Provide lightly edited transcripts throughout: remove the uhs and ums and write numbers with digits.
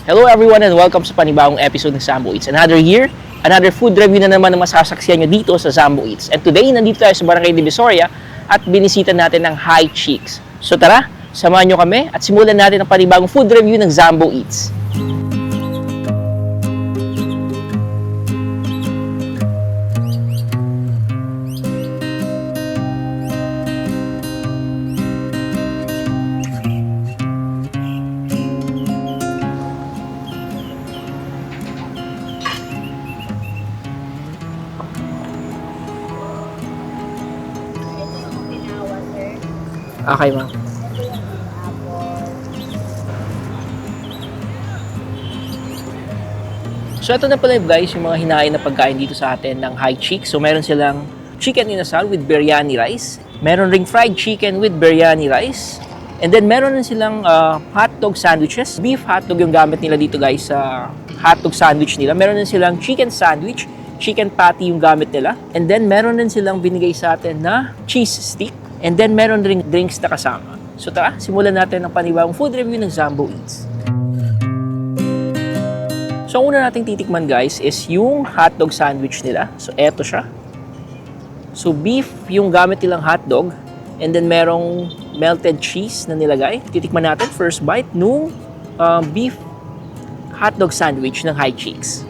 Hello everyone and welcome sa panibagong episode ng Zambo Eats. Another year, another food review na naman ang masasaksiyan nyo dito sa Zambo Eats. And today, nandito tayo sa Barangay Divisoria at binisita natin ng High Cheeks. So tara, samahan nyo kami at simulan natin ang panibagong food review ng Zambo Eats. Okay, ma'am. So, ito na pala guys, yung mga hinain na pagkain dito sa atin ng High Cheeks. So, meron silang chicken inasal with biryani rice. Meron ring fried chicken with biryani rice. And then, meron rin silang hotdog sandwiches. Beef hotdog yung gamit nila dito guys sa hotdog sandwich nila. Meron rin silang chicken sandwich, chicken patty yung gamit nila. And then, meron rin silang binigay sa atin na cheese stick. And then, meron ring drinks na kasama. So tara, simulan natin ang panibagong food review ng Zambo Eats. So, ang una nating titikman guys is yung hotdog sandwich nila. So, eto siya. So, beef yung gamit nilang hotdog. And then, merong melted cheese na nilagay. Titikman natin first bite nung beef hotdog sandwich ng High Cheeks.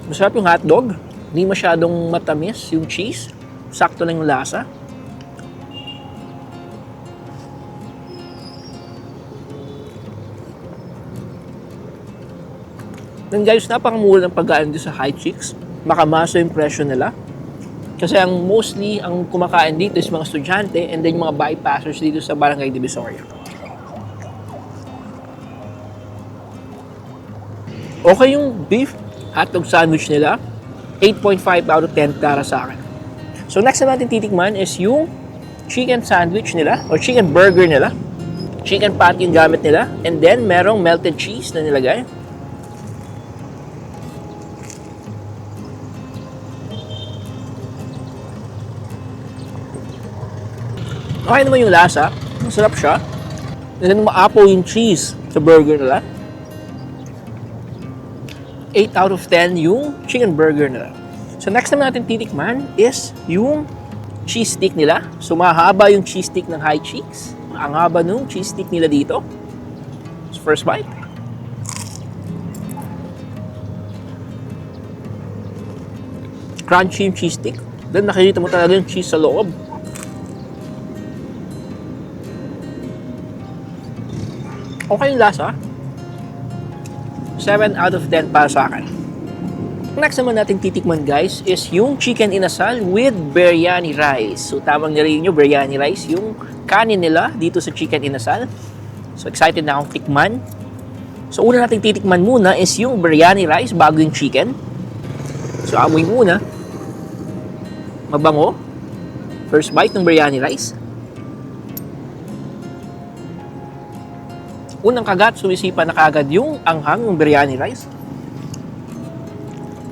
Masarap yung hotdog. Hindi masyadong matamis yung cheese. Sakto lang yung lasa. Then guys, napakamura ng pagkain dito sa High Cheeks. Makamasa yung presyo nila. Kasi ang mostly, ang kumakain dito is mga estudyante and then yung mga bypassers dito sa Barangay Divisoria. Okay yung beef hotdog sandwich nila. 8.5 out of 10 para sa akin. So next na natin titikman is yung chicken sandwich nila or chicken burger nila. Chicken patty yung gamit nila. And then merong melted cheese na nilagay. Okay naman yung lasa. Masarap siya. And then maapaw yung cheese sa burger nila. 8 out of 10 yung chicken burger nila. So next naman natin titikman is yung cheese stick nila. So mahaba yung cheese stick ng High Cheeks. Ang haba nung cheese stick nila dito. So first bite. Crunchy yung cheese stick. Then nakikita mo talaga yung cheese sa loob. Okay yung lasa. 7 out of 10 para sa akin. Next naman natin titikman guys is yung chicken inasal with biryani rice. So tamang narinig nyo, biryani rice, yung kanin nila dito sa chicken inasal. So excited na akong tikman. So una natin titikman muna is yung biryani rice bago yung chicken. So amoy muna. Mabango. First bite ng biryani rice. Unang kagat, sumisipa na kagad yung anghang ng biryani rice.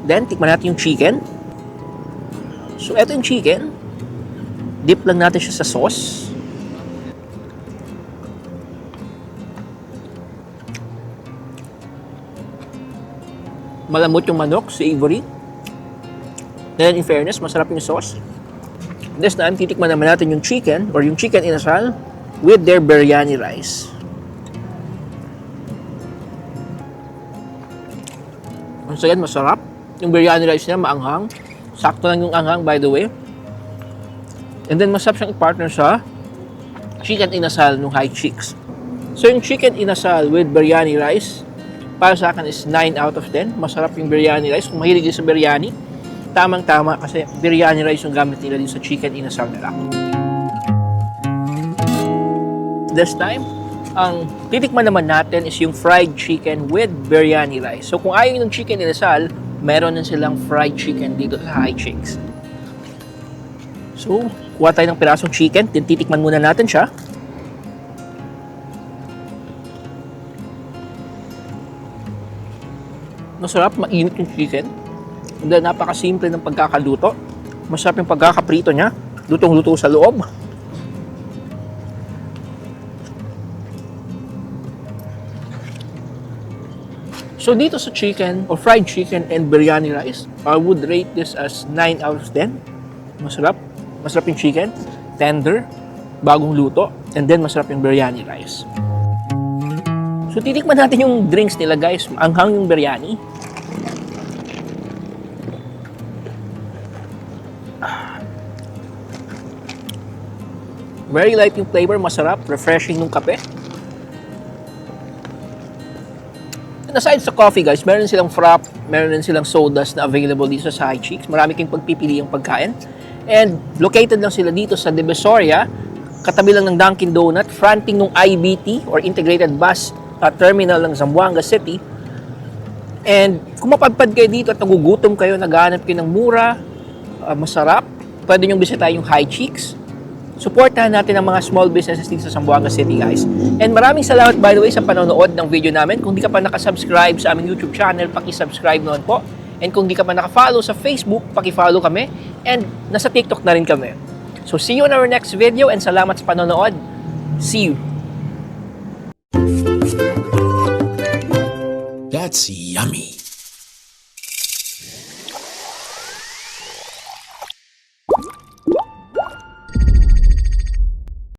Then, tikman natin yung chicken. So, eto yung chicken. Dip lang natin siya sa sauce. Malamot yung manok, savory. Then, in fairness, masarap yung sauce. This time, titikman naman natin yung chicken or yung chicken inasal with their biryani rice. So yan, masarap. Yung biryani rice niya, maanghang. Sakto lang yung anghang, by the way. And then, masarap siyang i-partner sa chicken inasal ng High Cheeks. So, yung chicken inasal with biryani rice, para sa akin is 9 out of 10. Masarap yung biryani rice. Kung mahilig din sa biryani, tamang-tama kasi biryani rice yung gamit nila din sa chicken inasal nila. This time, ang titikman naman natin is yung fried chicken with biryani rice. So kung ayaw ng chicken inasal, meron na silang fried chicken dito sa High Cheeks. So, kuha tayo ng pirasong chicken, titikman muna natin siya. Masarap, mainit yung chicken. And then, napakasimple ng pagkakaluto. Masarap yung pagkakaprito niya. Lutong-luto sa loob. So dito sa chicken or fried chicken and biryani rice, I would rate this as 9 out of 10. Masarap. Masarap yung chicken. Tender. Bagong luto. And then masarap yung biryani rice. So titikman natin yung drinks nila guys. Anghang yung biryani. Very light yung flavor. Masarap. Refreshing yung kape. And aside sa coffee guys, meron silang frap, meron din silang sodas na available dito sa High Cheeks. Marami kayong pagpipili yung pagkain. And located lang sila dito sa Divisoria, katabi lang ng Dunkin Donut, fronting ng IBT or Integrated Bus Terminal ng Zamboanga City. And kung mapadpad kayo dito at nagugutom kayo, naghahanap kayo ng mura, masarap, pwede nyo bisitahin yung High Cheeks. Supportahan natin ang mga small businesses dito sa Zamboanga City, guys. And maraming salamat, by the way, sa panonood ng video namin. Kung di ka pa nakasubscribe sa aming YouTube channel, paki-subscribe noon po. And kung di ka pa nakafollow sa Facebook, paki-follow kami. And nasa TikTok na rin kami. So, see you in our next video and salamat sa panonood. See you! That's yummy.